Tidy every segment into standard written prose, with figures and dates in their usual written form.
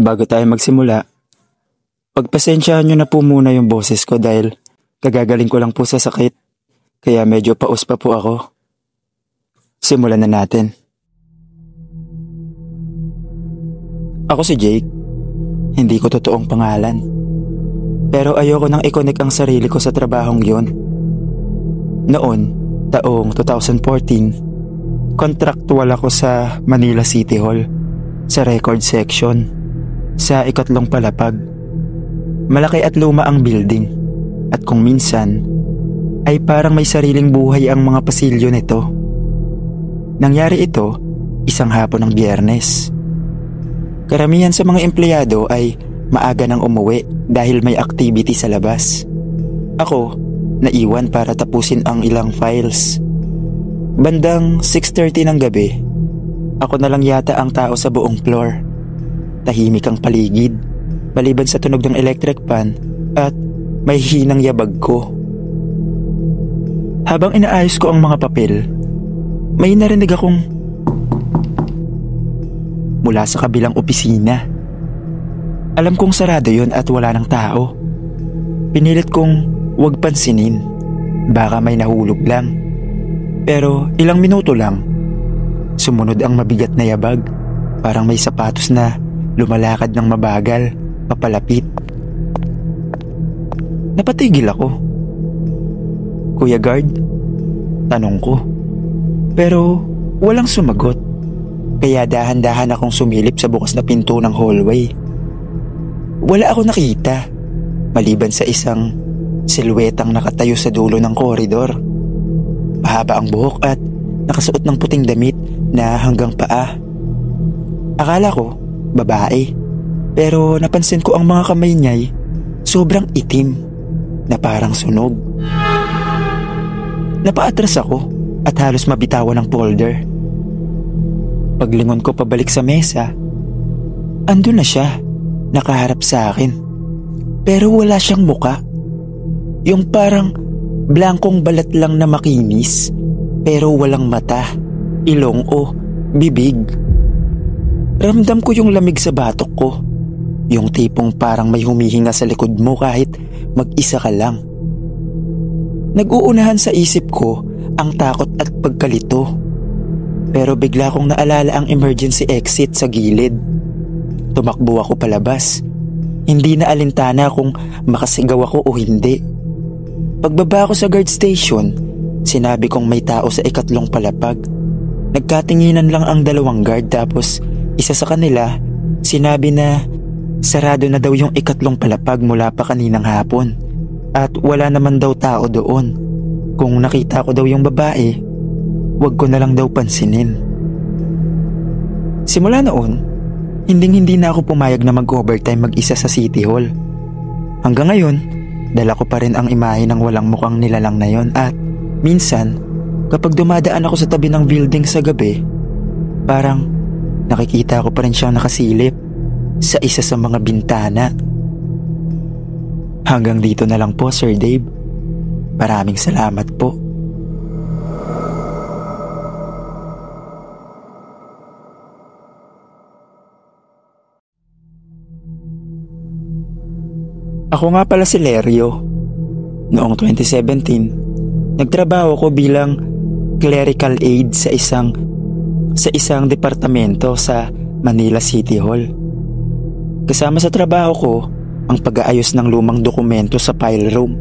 Bago tayo magsimula, pagpasensyahan nyo na po muna yung boses ko dahil kagagaling ko lang po sa sakit, kaya medyo paus pa po ako. Simulan na natin. Ako si Jake, hindi ko totoong pangalan. Pero ayoko nang i-connect ang sarili ko sa trabahong yon. Noon, taong 2014, kontraktual ako sa Manila City Hall, sa record section, sa 3 palapag. Malaki at luma ang building, at kung minsan, ay parang may sariling buhay ang mga pasilyo nito. Nangyari ito, isang hapon ng Biyernes. Karamihan sa mga empleyado ay maaga nang umuwi dahil may activity sa labas. Ako, naiwan para tapusin ang ilang files. Bandang 6:30 ng gabi, ako na lang yata ang tao sa buong floor. Tahimik ang paligid, maliban sa tunog ng electric fan at may hinang yabag ko. Habang inaayos ko ang mga papel, may narinig akong mula sa kabilang opisina. Alam kong sarado yon at wala ng tao. Pinilit kong huwag pansinin, baka may nahulog lang. Pero ilang minuto lang, sumunod ang mabigat na yabag, parang may sapatos na lumalakad ng mabagal, papalapit. Napatigil ako. "Kuya Guard?" tanong ko. Pero walang sumagot, kaya dahan-dahan akong sumilip sa bukas na pinto ng hallway. Wala ako nakita, maliban sa isang silwetang nakatayo sa dulo ng koridor. Mahaba ang buhok at nakasuot ng puting damit na hanggang paa. Akala ko babae, pero napansin ko ang mga kamay niya'y sobrang itim na parang sunog. Napaatras ako at halos mabitawan ng folder. Paglingon ko pabalik sa mesa, andun na siya, nakaharap sa akin. Pero wala siyang muka. Yung parang blankong balat lang na makinis, pero walang mata, ilong o bibig. Ramdam ko yung lamig sa batok ko. Yung tipong parang may humihinga sa likod mo kahit mag-isa ka lang. Nag-uunahan sa isip ko ang takot at pagkalito. Pero bigla kong naalala ang emergency exit sa gilid. Tumakbo ako palabas. Hindi na alintana kung makasigaw ako o hindi. Pagbaba ko sa guard station, sinabi kong may tao sa 3 palapag. Nagkatinginan lang ang 2 guard tapos isa sa kanila sinabi na sarado na daw yung 3 palapag mula pa kaninang hapon at wala naman daw tao doon. Kung nakita ko daw yung babae, wag ko na lang daw pansinin. Simula noon, hindi na ako pumayag na mag-overtime mag-isa sa City Hall. Hanggang ngayon, dala ko pa rin ang imahe ng walang mukhang nilalang na yon at minsan, kapag dumadaan ako sa tabi ng building sa gabi, parang nakikita ko pa rin siyang nakasilip sa isa sa mga bintana. Hanggang dito na lang po, Sir Dave. Maraming salamat po. Ako nga pala si Lerio. Noong 2017, nagtrabaho ko bilang clerical aide sa isang departamento sa Manila City Hall. Kasama sa trabaho ko ang pag-aayos ng lumang dokumento sa file room.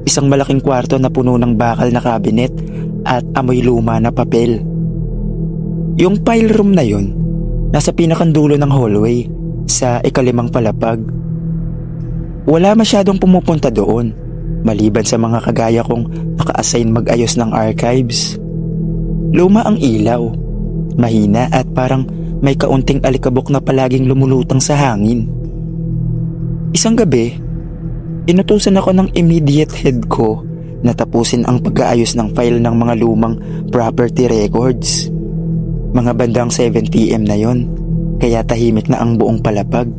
Isang malaking kwarto na puno ng bakal na cabinet at amoy luma na papel. Yung file room na yun, nasa pinakandulo ng hallway sa 5 palapag. Wala masyadong pumupunta doon, maliban sa mga kagaya kong naka-assign mag-ayos ng archives. Luma ang ilaw, mahina at parang may kaunting alikabok na palaging lumulutang sa hangin. Isang gabi, inutusan ako ng immediate head ko na tapusin ang pag-aayos ng file ng mga lumang property records. Mga bandang 7 PM na yon, kaya tahimik na ang buong palapag.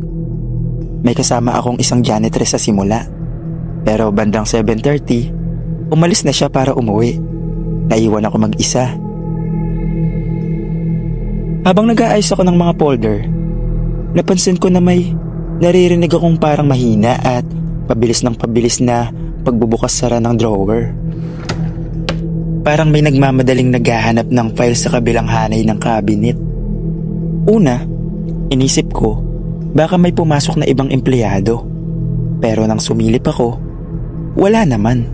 May kasama akong isang janitress sa simula. Pero bandang 7:30, umalis na siya para umuwi. Naiwan ako mag-isa. Habang nag-aayos ako ng mga folder, napansin ko na may naririnig akong parang mahina at pabilis ng pabilis na pagbubukas-sara ng drawer. Parang may nagmamadaling naghahanap ng file sa kabilang hanay ng cabinet. Una, inisip ko baka may pumasok na ibang empleyado. Pero nang sumilip ako, wala naman.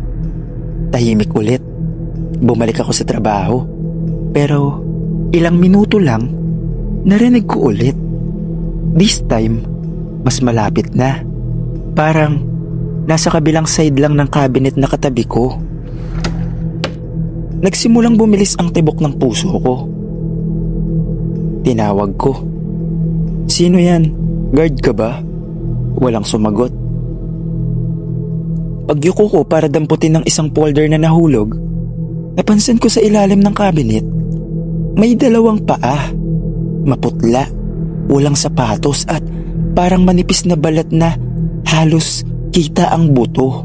Tahimik ulit. Bumalik ako sa trabaho. Pero ilang minuto lang, narinig ko ulit. This time, mas malapit na. Parang nasa kabilang side lang ng cabinet na katabi ko. Nagsimulang bumilis ang tibok ng puso ko. Tinawag ko. Sino yan? Guard ka ba? Walang sumagot. Pagyuko ko para damputin ng isang folder na nahulog, napansin ko sa ilalim ng cabinet, may dalawang paa. Maputla, walang sapatos at parang manipis na balat na halos kita ang buto.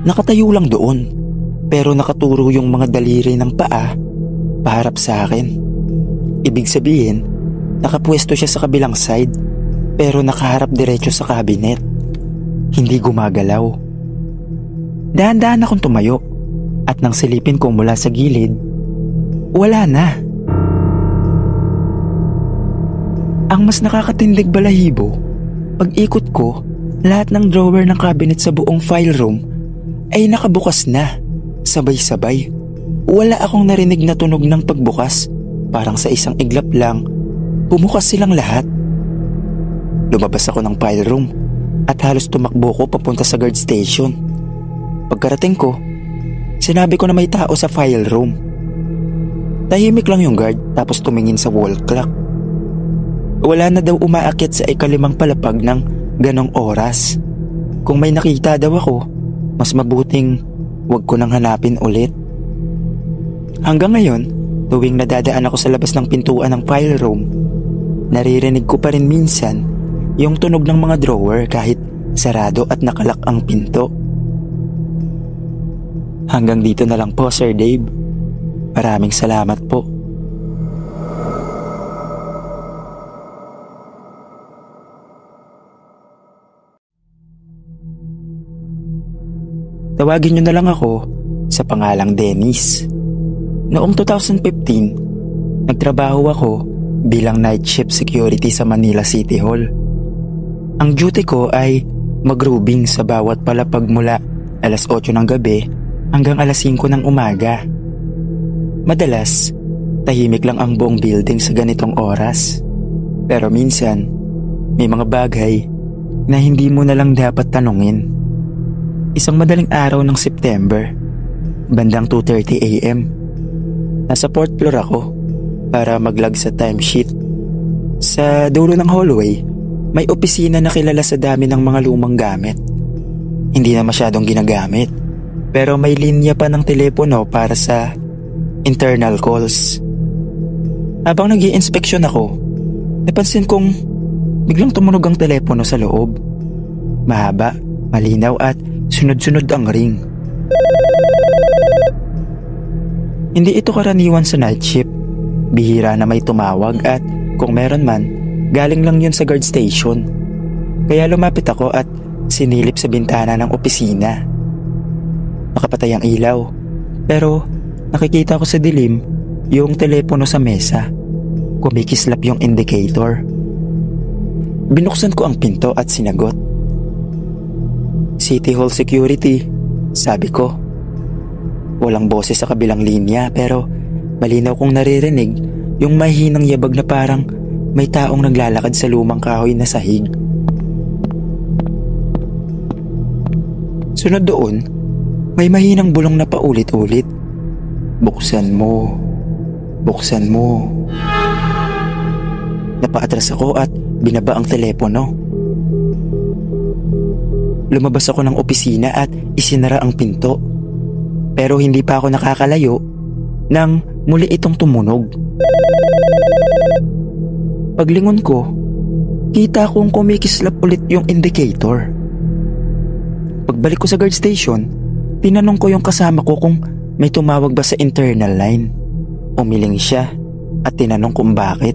Nakatayo lang doon, pero nakaturo yung mga daliri ng paa paharap sa akin. Ibig sabihin, nakapwesto siya sa kabilang side pero nakaharap diretso sa cabinet. Hindi gumagalaw. Dahan-dahan akong tumayo at nang silipin ko mula sa gilid, wala na. Ang mas nakakatindig balahibo, pag-ikot ko, lahat ng drawer ng cabinet sa buong file room ay nakabukas na, sabay-sabay. Wala akong narinig na tunog ng pagbukas, parang sa isang iglap lang, bumukas silang lahat. Lumabas ako ng file room at halos tumakbo ko papunta sa guard station. Pagkarating ko, sinabi ko na may tao sa file room. Tahimik lang yung guard tapos tumingin sa wall clock. Wala na daw umaakyat sa ikalimang palapag ng ganong oras. Kung may nakita daw ako, mas mabuting wag ko nang hanapin ulit. Hanggang ngayon, tuwing nadadaan ako sa labas ng pintuan ng file room, naririnig ko pa rin minsan yung tunog ng mga drawer kahit sarado at nakalak ang pinto. Hanggang dito na lang po, Sir Dave. Maraming salamat po. Tawagin niyo na lang ako sa pangalang Dennis. Noong 2015, nagtrabaho ako bilang night shift security sa Manila City Hall. Ang duty ko ay mag-grooving sa bawat palapag mula alas 8 ng gabi hanggang alas 5 ng umaga. Madalas, tahimik lang ang buong building sa ganitong oras. Pero minsan, may mga bagay na hindi mo na lang dapat tanungin. Isang madaling araw ng September, bandang 2:30 AM, nasa 4th floor ako para mag-log sa timesheet. Sa dulo ng hallway, may opisina na kilala sa dami ng mga lumang gamit. Hindi na masyadong ginagamit, pero may linya pa ng telepono para sa internal calls. Habang nag-i-inspeksyon ako, napansin kong biglang tumunog ang telepono sa loob. Mahaba, malinaw at sunod-sunod ang ring. Hindi ito karaniwan sa night shift. Bihira na may tumawag at kung meron man, galing lang yun sa guard station. Kaya lumapit ako at sinilip sa bintana ng opisina. Nakapatay ang ilaw, pero nakikita ko sa dilim yung telepono sa mesa. Kumikislap yung indicator. Binuksan ko ang pinto at sinagot. City Hall Security, sabi ko. Walang boses sa kabilang linya pero malinaw kong naririnig yung mahinang yabag na parang may taong naglalakad sa lumang kahoy na sahig. Sunod doon, may mahinang bulong na paulit-ulit. Buksan mo. Buksan mo. Napaatras ako at binaba ang telepono. Lumabas ako ng opisina at isinara ang pinto. Pero hindi pa ako nakakalayo nang muli itong tumunog. Paglingon ko, kita kong kumikislap ulit yung indicator. Pagbalik ko sa guard station, tinanong ko yung kasama ko kung may tumawag ba sa internal line. Umiling siya at tinanong kung bakit.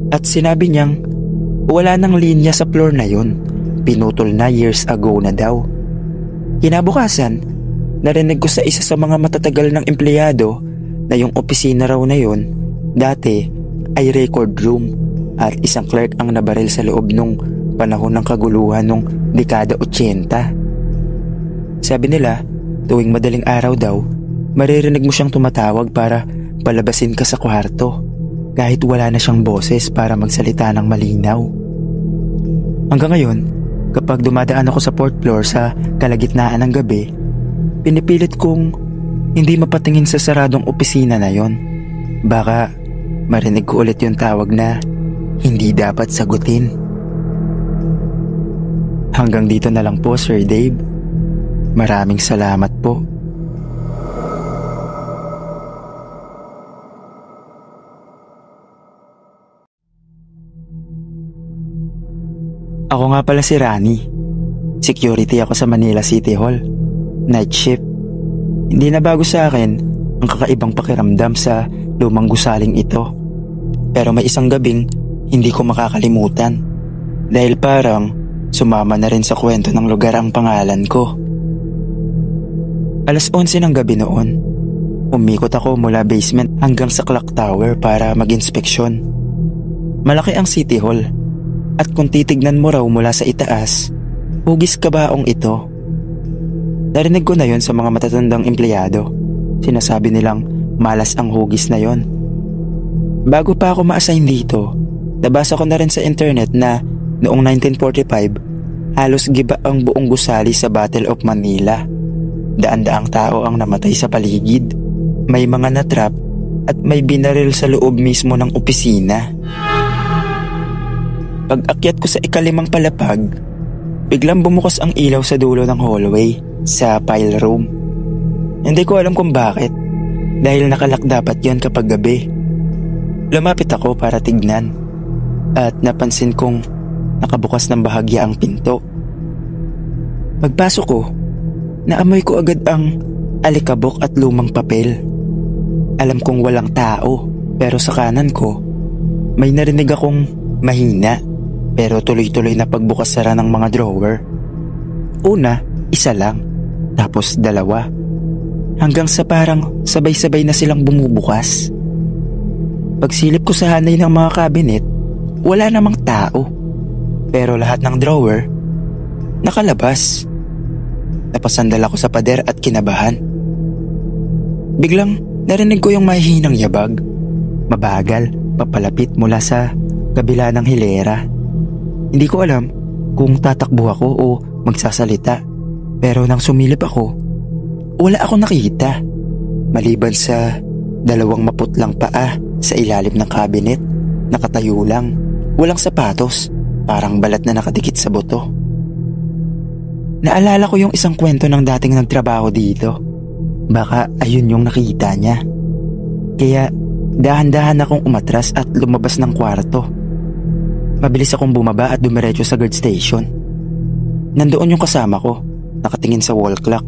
At sinabi niyang wala nang linya sa floor na yun. Pinutol na years ago na daw. Kinabukasan, narinig ko sa isa sa mga matatagal ng empleyado na yung opisina raw na yun dati ay record room at isang clerk ang nabaril sa loob nung panahon ng kaguluhan nung dekada 80. Sabi nila, tuwing madaling araw daw, maririnig mo siyang tumatawag para palabasin ka sa kwarto kahit wala na siyang boses para magsalita ng malinaw. Hanggang ngayon, kapag dumadaan ako sa fourth floor sa kalagitnaan ng gabi, pinipilit kong hindi mapatingin sa saradong opisina na yon. Baka marinig ko ulit yung tawag na hindi dapat sagutin. Hanggang dito na lang po, Sir Dave. Maraming salamat po. Ako nga pala si Rani. Security ako sa Manila City Hall. Night shift. Hindi na bago sa akin ang kakaibang pakiramdam sa lumang gusaling ito. Pero may isang gabing hindi ko makakalimutan. Dahil parang sumama na rin sa kwento ng lugar ang pangalan ko. Alas 11 ng gabi noon. Umikot ako mula basement hanggang sa clock tower para mag-inspeksyon. Malaki ang City Hall. At kung titignan mo raw mula sa itaas, hugis kabaong ito. Narinig ko na yon sa mga matatandang empleyado. Sinasabi nilang malas ang hugis na yon. Bago pa ako ma-assign dito, nabasa ko na rin sa internet na noong 1945, halos giba ang buong gusali sa Battle of Manila. Daan-daang tao ang namatay sa paligid. May mga natrap at may binaril sa loob mismo ng opisina. Pag-akyat ko sa ikalimang palapag, biglang bumukas ang ilaw sa dulo ng hallway sa file room. Hindi ko alam kung bakit, dahil nakalak dapat yon kapag gabi. Lumapit ako para tignan at napansin kong nakabukas ng bahagya ang pinto. Pagpasok ko, naamoy ko agad ang alikabok at lumang papel. Alam kong walang tao, pero sa kanan ko, may narinig akong mahina pero tuloy-tuloy na pagbukas-sara ng mga drawer. Una, isa lang, tapos dalawa. Hanggang sa parang sabay-sabay na silang bumubukas. Pagsilip ko sa hanay ng mga cabinet, wala namang tao. Pero lahat ng drawer, nakalabas. Napasandal ako sa pader at kinabahan. Biglang narinig ko yung mahihinang yabag. Mabagal, papalapit mula sa kabila ng hilera. Hindi ko alam kung tatakbo ako o magsasalita. Pero nang sumilip ako, wala akong nakita. Maliban sa dalawang maputlang paa sa ilalim ng cabinet, nakatayo lang. Walang sapatos, parang balat na nakadikit sa buto. Naalala ko yung isang kwento ng dating nagtrabaho dito. Baka ayun yung nakita niya. Kaya dahan-dahan akong umatras at lumabas ng kwarto. Mabilis akong bumaba at dumiretso sa guard station. Nandoon yung kasama ko, nakatingin sa wall clock.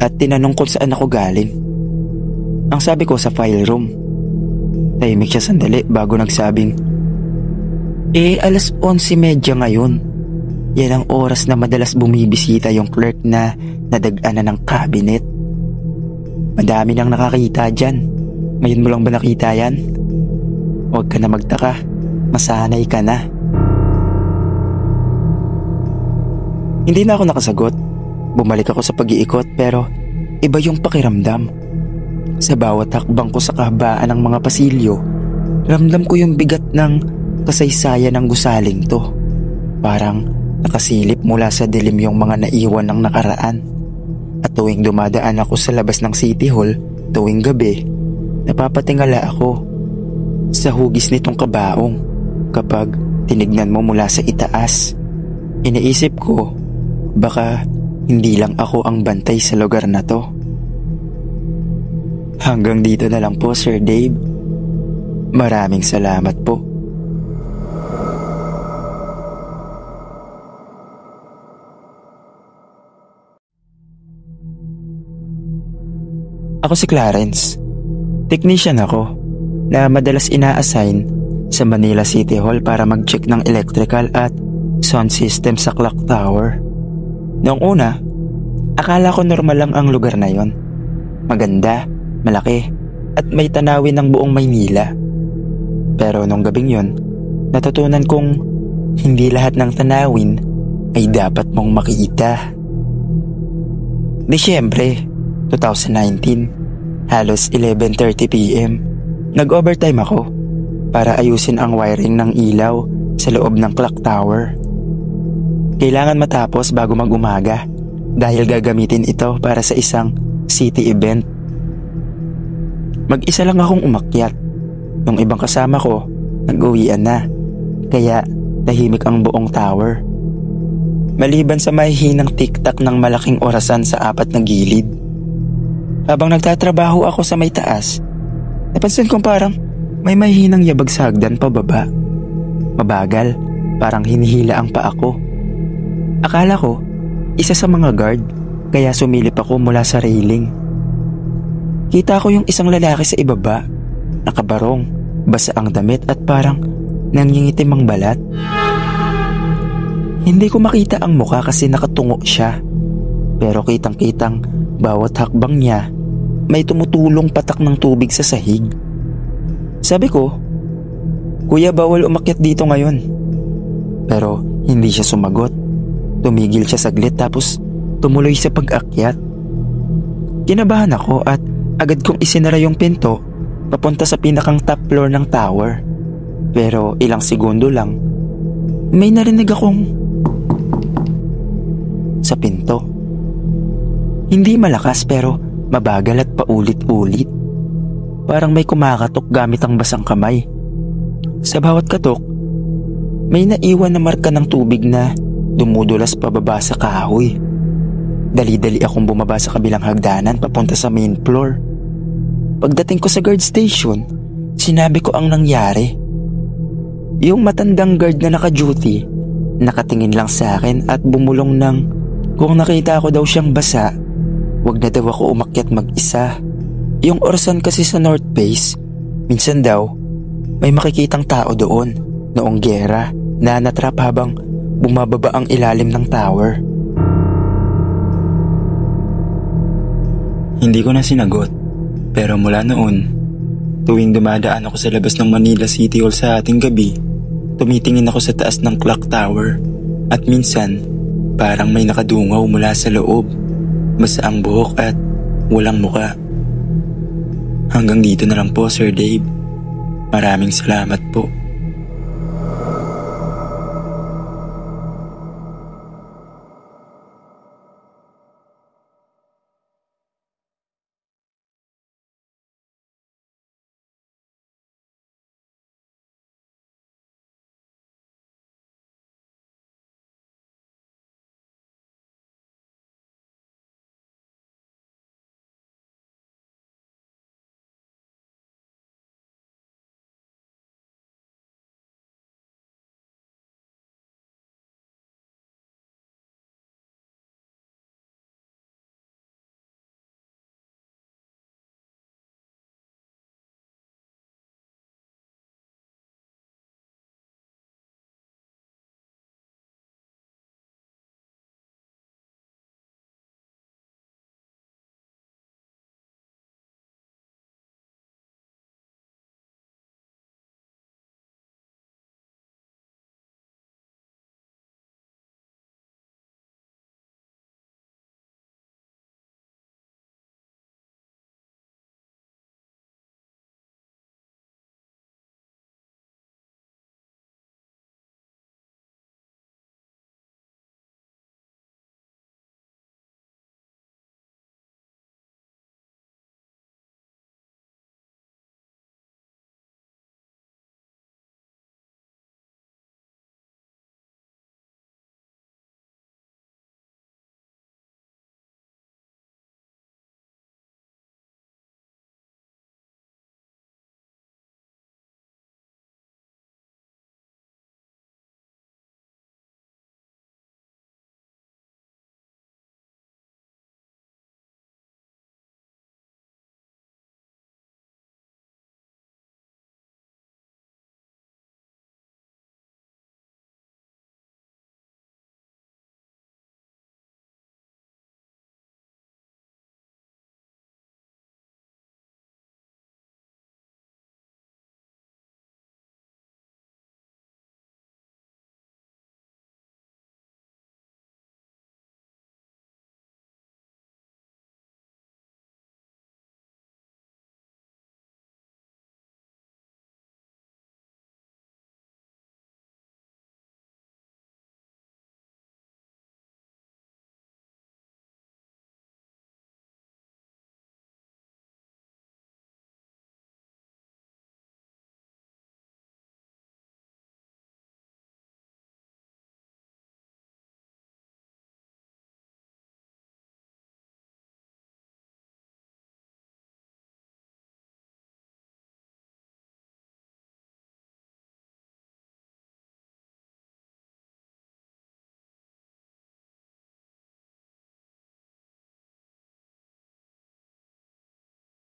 At tinanong kung saan ako galing. Ang sabi ko sa file room. Tahimik siya sandali bago nagsabing, alas 11:30 ngayon. Yan ang oras na madalas bumibisita yung clerk na nadagana ng cabinet. Madami nang nakakita dyan. Ngayon mo lang ba nakita yan? Huwag ka na magtaka. Masanay ka na. Hindi na ako nakasagot. Bumalik ako sa pag-iikot pero iba yung pakiramdam. Sa bawat hakbang ko sa kahabaan ng mga pasilyo, ramdam ko yung bigat ng kasaysayan ng gusaling to. Parang nakasilip mula sa dilim yung mga naiwan ng nakaraan. At tuwing dumadaan ako sa labas ng City Hall, tuwing gabi, napapatingala ako sa hugis nitong kabaong. Kapag tinignan mo mula sa itaas, iniisip ko, baka hindi lang ako ang bantay sa lugar na to. Hanggang dito na lang po, Sir Dave. Maraming salamat po. Ako si Clarence. Technician ako na madalas ina-assign sa Manila City Hall para mag-check ng electrical at sound system sa clock tower. Noong una, akala ko normal lang ang lugar na yon. Maganda, malaki, at may tanawin ng buong Maynila. Pero nung gabing yon, natutunan kong hindi lahat ng tanawin ay dapat mong makita. Disyembre 2019, halos 11:30 PM, nag-overtime ako para ayusin ang wiring ng ilaw sa loob ng clock tower. Kailangan matapos bago mag-umaga dahil gagamitin ito para sa isang city event. Mag-isa lang akong umakyat. Yung ibang kasama ko, nag-uwian na. Kaya tahimik ang buong tower. Maliban sa mahihinang tiktak ng malaking orasan sa 4 na gilid. Habang nagtatrabaho ako sa may taas, napansin kong parang may mahihinang yabag sa hagdan pababa. Mabagal, parang hinihila ang paa ko. Akala ko, isa sa mga guard, kaya sumilip ako mula sa railing. Kita ko yung isang lalaki sa ibaba, nakabarong, basa ang damit at parang nangingitim ang balat. Hindi ko makita ang muka kasi nakatungo siya, pero kitang-kitang bawat hakbang niya may tumutulong patak ng tubig sa sahig. Sabi ko, "Kuya, bawal umakyat dito ngayon." Pero hindi siya sumagot. Tumigil siya saglit tapos tumuloy sa pag-akyat. Kinabahan ako at agad kong isinara yung pinto papunta sa pinakang top floor ng tower. Pero ilang segundo lang, may narinig akong sa pinto. Hindi malakas pero mabagal at paulit-ulit. Parang may kumakatok gamit ang basang kamay. Sa bawat katok, may naiwan na marka ng tubig na dumudulas pababa sa kahoy. Dali-dali akong bumaba sa kabilang hagdanan papunta sa main floor. Pagdating ko sa guard station, sinabi ko ang nangyari. Yung matandang guard na naka-duty, nakatingin lang sa akin at bumulong ng kung nakita ko daw siyang basa, wag na daw ako umakyat mag-isa. Yung orasan kasi sa North Face, minsan daw may makikitang tao doon noong giyera na natrap habang bumababa ang ilalim ng tower. Hindi ko na sinagot, pero mula noon, tuwing dumadaan ako sa labas ng Manila City Hall sa ating gabi, tumitingin ako sa taas ng clock tower at minsan parang may nakadungaw mula sa loob, basa ang buhok at walang muka. Hanggang dito na lang po, Sir Dave. Maraming salamat po.